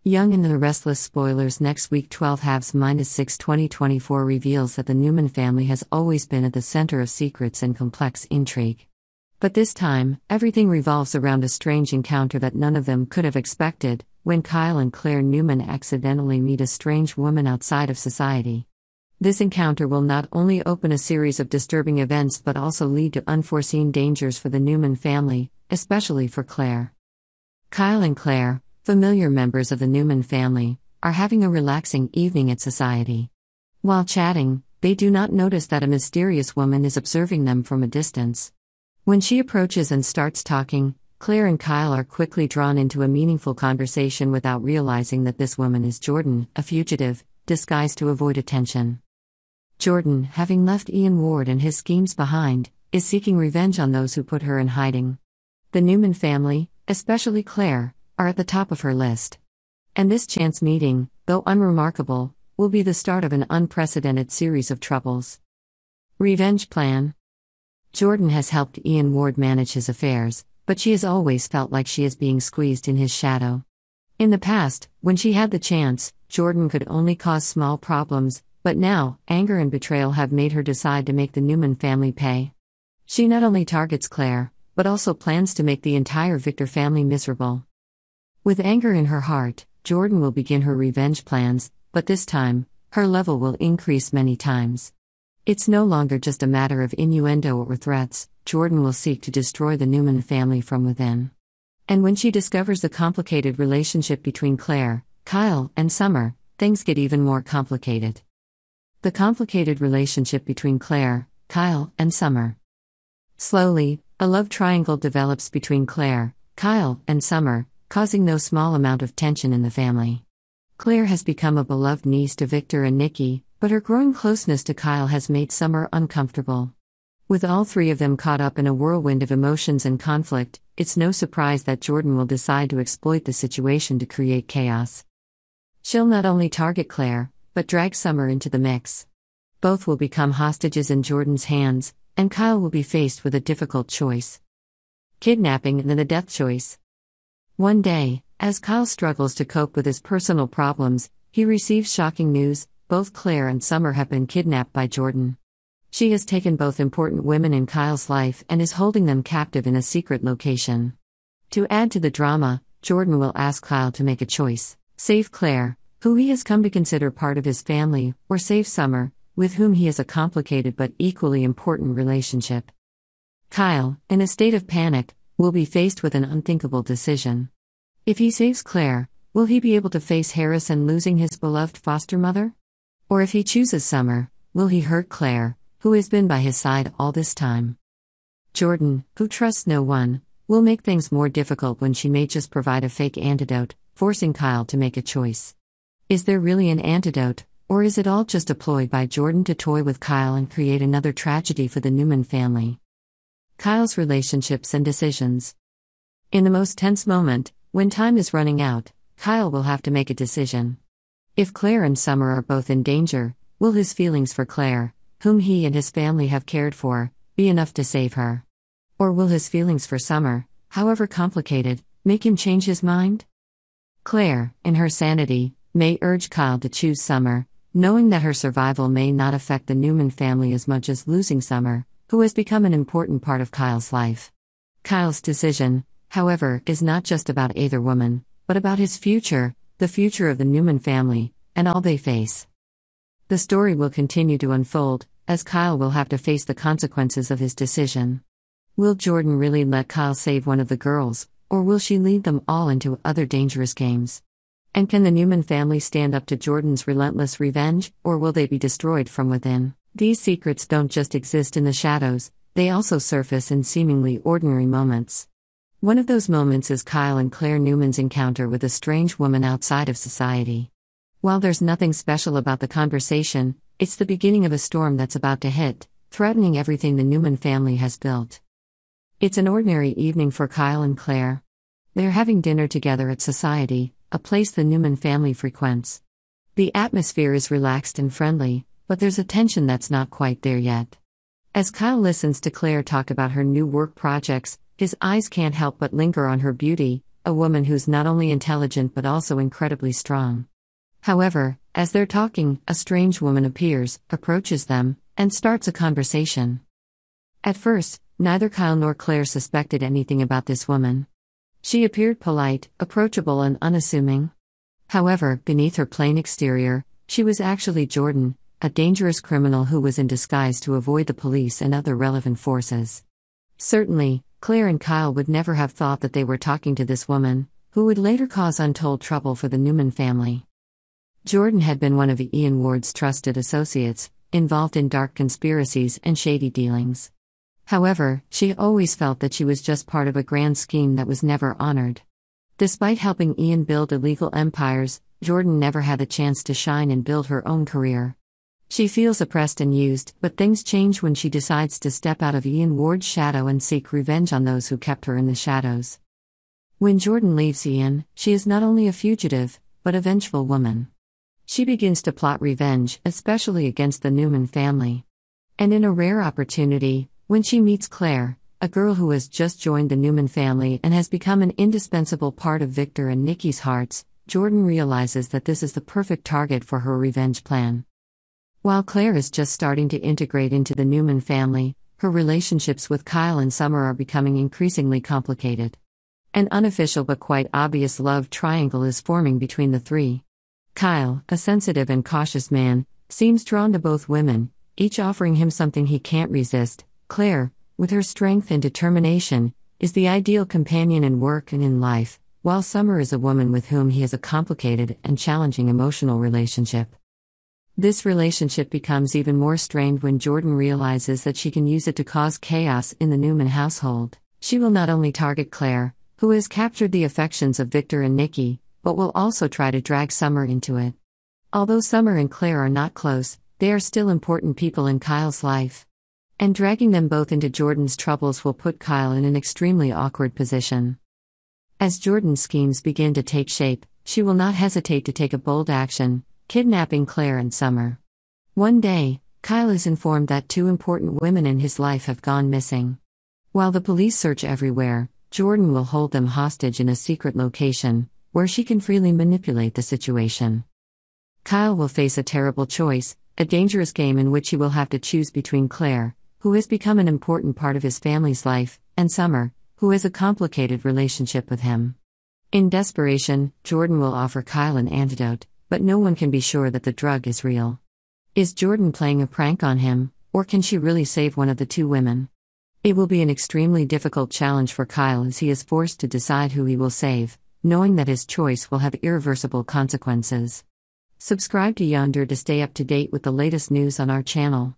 Young in the Restless spoilers next week 12 halves -6 2024 reveals that the Newman family has always been at the center of secrets and complex intrigue. But this time, everything revolves around a strange encounter that none of them could have expected, when Kyle and Claire Newman accidentally meet a strange woman outside of society. This encounter will not only open a series of disturbing events but also lead to unforeseen dangers for the Newman family, especially for Claire. Kyle and Claire, familiar members of the Newman family, are having a relaxing evening at society. While chatting, they do not notice that a mysterious woman is observing them from a distance. When she approaches and starts talking, Claire and Kyle are quickly drawn into a meaningful conversation without realizing that this woman is Jordan, a fugitive, disguised to avoid attention. Jordan, having left Ian Ward and his schemes behind, is seeking revenge on those who put her in hiding. The Newman family, especially Claire, are at the top of her list. And this chance meeting, though unremarkable, will be the start of an unprecedented series of troubles. Revenge plan. Jordan has helped Ian Ward manage his affairs, but she has always felt like she is being squeezed in his shadow. In the past, when she had the chance, Jordan could only cause small problems, but now, anger and betrayal have made her decide to make the Newman family pay. She not only targets Claire, but also plans to make the entire Victor family miserable. With anger in her heart, Jordan will begin her revenge plans, but this time, her level will increase many times. It's no longer just a matter of innuendo or threats. Jordan will seek to destroy the Newman family from within. And when she discovers the complicated relationship between Claire, Kyle, and Summer, things get even more complicated. The complicated relationship between Claire, Kyle, and Summer. Slowly, a love triangle develops between Claire, Kyle, and Summer, causing no small amount of tension in the family. Claire has become a beloved niece to Victor and Nikki, but her growing closeness to Kyle has made Summer uncomfortable. With all three of them caught up in a whirlwind of emotions and conflict, it's no surprise that Jordan will decide to exploit the situation to create chaos. She'll not only target Claire, but drag Summer into the mix. Both will become hostages in Jordan's hands, and Kyle will be faced with a difficult choice. Kidnapping and then the death choice. One day, as Kyle struggles to cope with his personal problems, he receives shocking news: both Claire and Summer have been kidnapped by Jordan. She has taken both important women in Kyle's life and is holding them captive in a secret location. To add to the drama, Jordan will ask Kyle to make a choice: save Claire, who he has come to consider part of his family, or save Summer, with whom he has a complicated but equally important relationship. Kyle, in a state of panic, will be faced with an unthinkable decision. If he saves Claire, will he be able to face Harris and losing his beloved foster mother? Or if he chooses Summer, will he hurt Claire, who has been by his side all this time? Jordan, who trusts no one, will make things more difficult when she may just provide a fake antidote, forcing Kyle to make a choice. Is there really an antidote, or is it all just a ploy by Jordan to toy with Kyle and create another tragedy for the Newman family? Kyle's relationships and decisions. In the most tense moment, when time is running out, Kyle will have to make a decision. If Claire and Summer are both in danger, will his feelings for Claire, whom he and his family have cared for, be enough to save her? Or will his feelings for Summer, however complicated, make him change his mind? Claire, in her sanity, may urge Kyle to choose Summer, knowing that her survival may not affect the Newman family as much as losing Summer, who has become an important part of Kyle's life. Kyle's decision, however, is not just about either woman, but about his future, the future of the Newman family, and all they face. The story will continue to unfold, as Kyle will have to face the consequences of his decision. Will Jordan really let Kyle save one of the girls, or will she lead them all into other dangerous games? And can the Newman family stand up to Jordan's relentless revenge, or will they be destroyed from within? These secrets don't just exist in the shadows, they also surface in seemingly ordinary moments. One of those moments is Kyle and Claire Newman's encounter with a strange woman outside of society. While there's nothing special about the conversation, it's the beginning of a storm that's about to hit, threatening everything the Newman family has built. It's an ordinary evening for Kyle and Claire. They're having dinner together at society, a place the Newman family frequents. The atmosphere is relaxed and friendly, but there's a tension that's not quite there yet. As Kyle listens to Claire talk about her new work projects, his eyes can't help but linger on her beauty, a woman who's not only intelligent but also incredibly strong. However, as they're talking, a strange woman appears, approaches them, and starts a conversation. At first, neither Kyle nor Claire suspected anything about this woman. She appeared polite, approachable, and unassuming. However, beneath her plain exterior, she was actually Jordan, a dangerous criminal who was in disguise to avoid the police and other relevant forces. Certainly, Claire and Kyle would never have thought that they were talking to this woman, who would later cause untold trouble for the Newman family. Jordan had been one of Ian Ward's trusted associates, involved in dark conspiracies and shady dealings. However, she always felt that she was just part of a grand scheme that was never honored. Despite helping Ian build illegal empires, Jordan never had the chance to shine and build her own career. She feels oppressed and used, but things change when she decides to step out of Ian Ward's shadow and seek revenge on those who kept her in the shadows. When Jordan leaves Ian, she is not only a fugitive, but a vengeful woman. She begins to plot revenge, especially against the Newman family. And in a rare opportunity, when she meets Claire, a girl who has just joined the Newman family and has become an indispensable part of Victor and Nikki's hearts, Jordan realizes that this is the perfect target for her revenge plan. While Claire is just starting to integrate into the Newman family, her relationships with Kyle and Summer are becoming increasingly complicated. An unofficial but quite obvious love triangle is forming between the three. Kyle, a sensitive and cautious man, seems drawn to both women, each offering him something he can't resist. Claire, with her strength and determination, is the ideal companion in work and in life, while Summer is a woman with whom he has a complicated and challenging emotional relationship. This relationship becomes even more strained when Jordan realizes that she can use it to cause chaos in the Newman household. She will not only target Claire, who has captured the affections of Victor and Nikki, but will also try to drag Summer into it. Although Summer and Claire are not close, they are still important people in Kyle's life. And dragging them both into Jordan's troubles will put Kyle in an extremely awkward position. As Jordan's schemes begin to take shape, she will not hesitate to take a bold action, kidnapping Claire and Summer. One day, Kyle is informed that two important women in his life have gone missing. While the police search everywhere, Jordan will hold them hostage in a secret location, where she can freely manipulate the situation. Kyle will face a terrible choice, a dangerous game in which he will have to choose between Claire, who has become an important part of his family's life, and Summer, who has a complicated relationship with him. In desperation, Jordan will offer Kyle an antidote, but no one can be sure that the drug is real. Is Jordan playing a prank on him, or can she really save one of the two women? It will be an extremely difficult challenge for Kyle as he is forced to decide who he will save, knowing that his choice will have irreversible consequences. Subscribe to Yonder to stay up to date with the latest news on our channel.